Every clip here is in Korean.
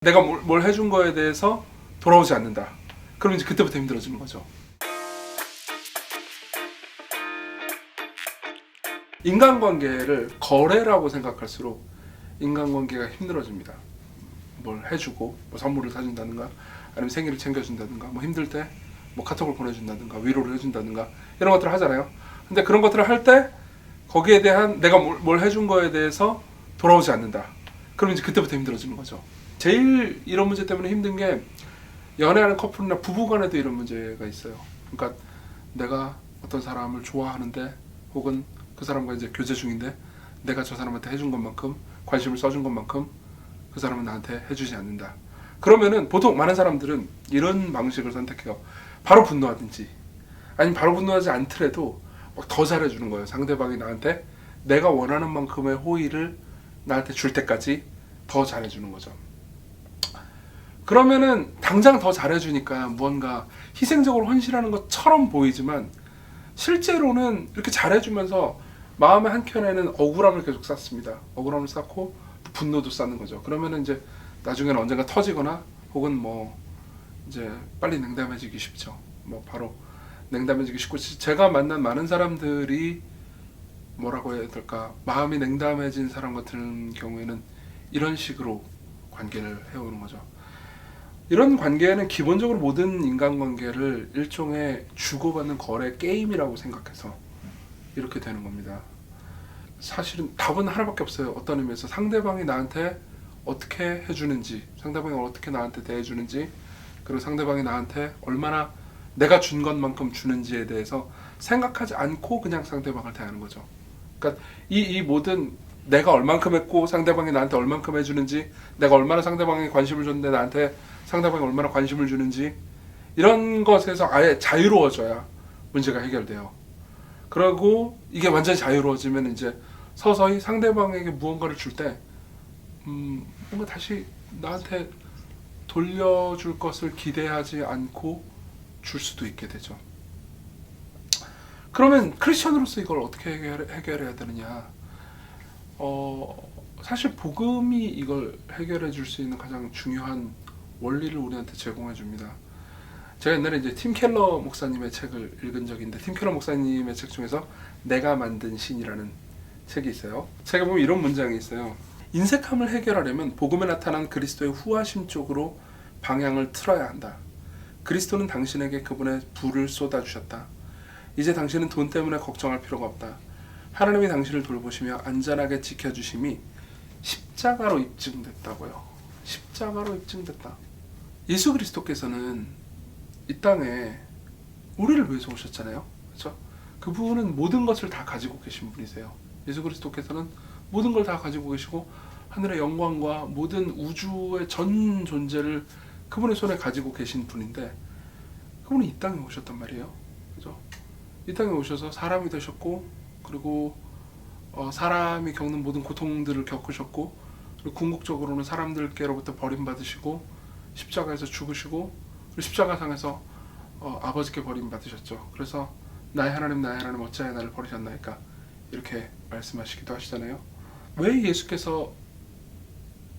내가 뭘 해준 거에 대해서 돌아오지 않는다. 그럼 이제 그때부터 힘들어지는 거죠. 인간관계를 거래라고 생각할수록 인간관계가 힘들어집니다. 뭘 해주고 뭐 선물을 사준다든가 아니면 생일을 챙겨준다든가 뭐 힘들 때 뭐 카톡을 보내준다든가 위로를 해준다든가 이런 것들을 하잖아요. 근데 그런 것들을 할 때 거기에 대한 내가 뭘 해준 거에 대해서 돌아오지 않는다. 그럼 이제 그때부터 힘들어지는 거죠. 제일 이런 문제 때문에 힘든 게 연애하는 커플이나 부부간에도 이런 문제가 있어요. 그러니까 내가 어떤 사람을 좋아하는데 혹은 그 사람과 이제 교제 중인데 내가 저 사람한테 해준 것만큼 관심을 써준 것만큼 그 사람은 나한테 해주지 않는다. 그러면은 보통 많은 사람들은 이런 방식을 선택해요. 바로 분노하든지 아니면 바로 분노하지 않더라도 더 잘해주는 거예요. 상대방이 나한테 내가 원하는 만큼의 호의를 나한테 줄 때까지 더 잘해주는 거죠. 그러면은 당장 더 잘해주니까 무언가 희생적으로 헌신하는 것처럼 보이지만 실제로는 이렇게 잘해주면서 마음의 한켠에는 억울함을 계속 쌓습니다. 억울함을 쌓고 분노도 쌓는 거죠. 그러면은 이제 나중에는 언젠가 터지거나 혹은 뭐 이제 빨리 냉담해지기 쉽죠. 뭐 바로 냉담해지기 쉽고 제가 만난 많은 사람들이 뭐라고 해야 될까 마음이 냉담해진 사람 같은 경우에는 이런 식으로 관계를 해오는 거죠. 이런 관계는 기본적으로 모든 인간관계를 일종의 주고받는 거래 게임이라고 생각해서 이렇게 되는 겁니다. 사실은 답은 하나밖에 없어요. 어떤 의미에서 상대방이 나한테 어떻게 해주는지, 상대방이 어떻게 나한테 대해주는지, 그리고 상대방이 나한테 얼마나 내가 준 것만큼 주는지에 대해서 생각하지 않고 그냥 상대방을 대하는 거죠. 그러니까 이 모든 내가 얼만큼 했고 상대방이 나한테 얼만큼 해주는지, 내가 얼마나 상대방에 관심을 줬는데 나한테 상대방이 얼마나 관심을 주는지, 이런 것에서 아예 자유로워져야 문제가 해결돼요. 그리고 이게 완전히 자유로워지면 이제 서서히 상대방에게 무언가를 줄 때 뭔가 다시 나한테 돌려줄 것을 기대하지 않고 줄 수도 있게 되죠. 그러면 크리스천으로서 이걸 어떻게 해결해야 되느냐? 사실 복음이 이걸 해결해 줄 수 있는 가장 중요한 원리를 우리한테 제공해 줍니다. 제가 옛날에 이제 팀 켈러 목사님의 책을 읽은 적이 있는데, 팀 켈러 목사님의 책 중에서 내가 만든 신이라는 책이 있어요. 책에 보면 이런 문장이 있어요. 인색함을 해결하려면 복음에 나타난 그리스도의 후하심 쪽으로 방향을 틀어야 한다. 그리스도는 당신에게 그분의 불을 쏟아주셨다. 이제 당신은 돈 때문에 걱정할 필요가 없다. 하나님이 당신을 돌보시며 안전하게 지켜주심이 십자가로 입증됐다고요. 십자가로 입증됐다. 예수 그리스도께서는 이 땅에 우리를 위해서 오셨잖아요. 그렇죠? 그분은 모든 것을 다 가지고 계신 분이세요. 예수 그리스도께서는 모든 걸 다 가지고 계시고 하늘의 영광과 모든 우주의 전 존재를 그분의 손에 가지고 계신 분인데, 그분이 이 땅에 오셨단 말이에요. 그죠? 이 땅에 오셔서 사람이 되셨고, 그리고 사람이 겪는 모든 고통들을 겪으셨고, 그리고 궁극적으로는 사람들께로부터 버림받으시고 십자가에서 죽으시고, 그리고 십자가상에서 아버지께 버림받으셨죠. 그래서 나의 하나님 어찌하여 나를 버리셨나이까 이렇게 말씀하시기도 하시잖아요. 왜 예수께서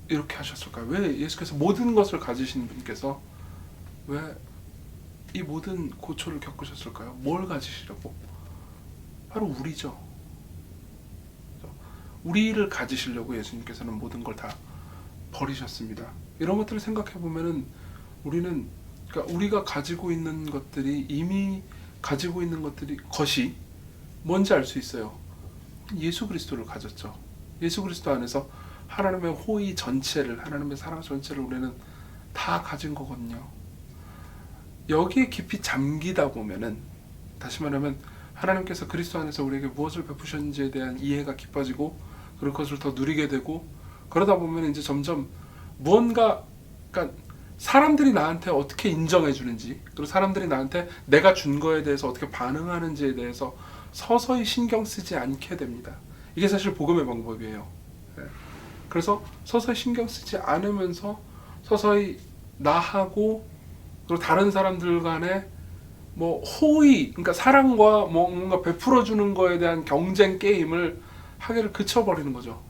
이렇게 하셨을까요? 왜 예수께서 모든 것을 가지신 분께서 왜 이 모든 고초를 겪으셨을까요? 뭘 가지시려고? 바로 우리죠. 우리를 가지시려고 예수님께서는 모든 걸 다 버리셨습니다. 이런 것들을 생각해 보면은 우리는, 그러니까 우리가 가지고 있는 것들이, 이미 가지고 있는 것이 뭔지 알 수 있어요. 예수 그리스도를 가졌죠. 예수 그리스도 안에서 하나님의 호의 전체를, 하나님의 사랑 전체를 우리는 다 가진 거거든요. 여기에 깊이 잠기다 보면은, 다시 말하면 하나님께서 그리스도 안에서 우리에게 무엇을 베푸셨는지에 대한 이해가 깊어지고, 그런 것을 더 누리게 되고, 그러다 보면 이제 점점 무언가, 그러니까 사람들이 나한테 어떻게 인정해 주는지, 그리고 사람들이 나한테 내가 준 거에 대해서 어떻게 반응하는지에 대해서 서서히 신경 쓰지 않게 됩니다. 이게 사실 복음의 방법이에요. 그래서 서서히 신경 쓰지 않으면서 서서히 나하고 그리고 다른 사람들 간에 뭐 호의, 그러니까 사랑과 뭔가 베풀어 주는 거에 대한 경쟁 게임을 하기를 그쳐버리는 거죠.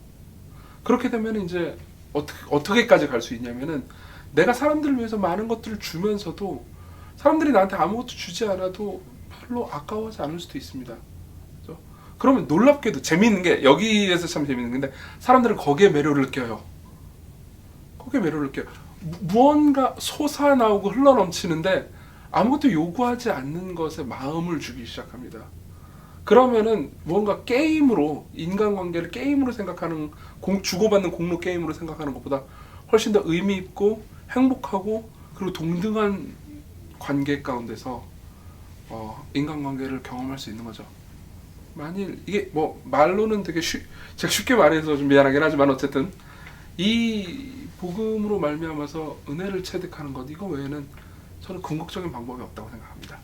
그렇게 되면 이제 어떻게까지 갈 수 있냐면은 내가 사람들을 위해서 많은 것들을 주면서도 사람들이 나한테 아무것도 주지 않아도 별로 아까워하지 않을 수도 있습니다. 그죠? 그러면 놀랍게도 재미있는 게 여기에서 참 재미있는 건데 사람들은 거기에 매료를 느껴요. 거기에 매료를 느껴요. 무언가 솟아나오고 흘러넘치는데 아무것도 요구하지 않는 것에 마음을 주기 시작합니다. 그러면은 뭔가 게임으로 인간관계를 게임으로 생각하는 주고받는 공로 게임으로 생각하는 것보다 훨씬 더 의미 있고 행복하고 그리고 동등한 관계 가운데서 인간관계를 경험할 수 있는 거죠. 만일 이게 뭐 말로는 되게 제가 쉽게 말해서 좀 미안하긴 하지만 어쨌든 이 복음으로 말미암아서 은혜를 체득하는 것 이거 외에는 저는 궁극적인 방법이 없다고 생각합니다.